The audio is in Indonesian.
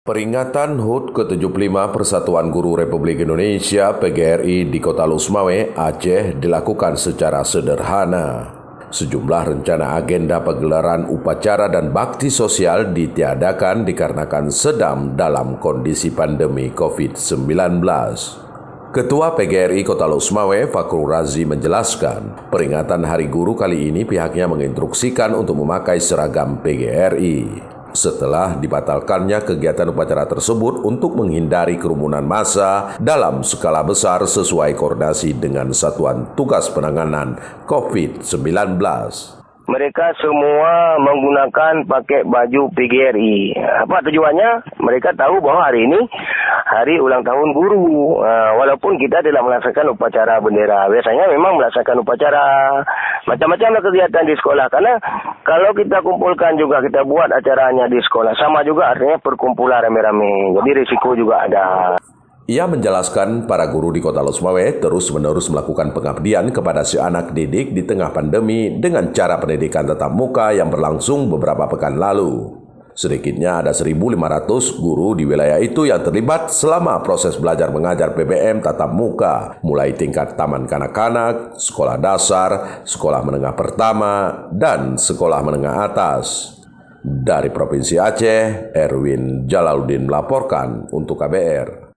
Peringatan HUT ke-75 Persatuan Guru Republik Indonesia (PGRI) di Kota Lusmawe, Aceh dilakukan secara sederhana. Sejumlah rencana agenda pegelaran upacara dan bakti sosial ditiadakan dikarenakan sedang dalam kondisi pandemi COVID-19. Ketua PGRI Kota Lusmawe, Fakhrul Razi menjelaskan, peringatan Hari Guru kali ini pihaknya menginstruksikan untuk memakai seragam PGRI. Setelah dibatalkannya kegiatan upacara tersebut untuk menghindari kerumunan massa dalam skala besar sesuai koordinasi dengan Satuan Tugas Penanganan COVID-19. Mereka semua menggunakan pakai baju PGRI. Apa tujuannya? Mereka tahu bahwa hari ini hari ulang tahun guru. Walaupun kita tidak melaksanakan upacara bendera. Biasanya memang melaksanakan upacara macam-macam kegiatan di sekolah. Karena kalau kita kumpulkan juga, kita buat acaranya di sekolah. Sama juga artinya perkumpulan rame-rame. Jadi risiko juga ada. Ia menjelaskan para guru di Kota Lusmawe terus-menerus melakukan pengabdian kepada si anak didik di tengah pandemi dengan cara pendidikan tatap muka yang berlangsung beberapa pekan lalu. Sedikitnya ada 1.500 guru di wilayah itu yang terlibat selama proses belajar mengajar PBM tatap muka, mulai tingkat taman kanak-kanak, sekolah dasar, sekolah menengah pertama, dan sekolah menengah atas. Dari Provinsi Aceh, Erwin Jalaluddin melaporkan untuk KBR.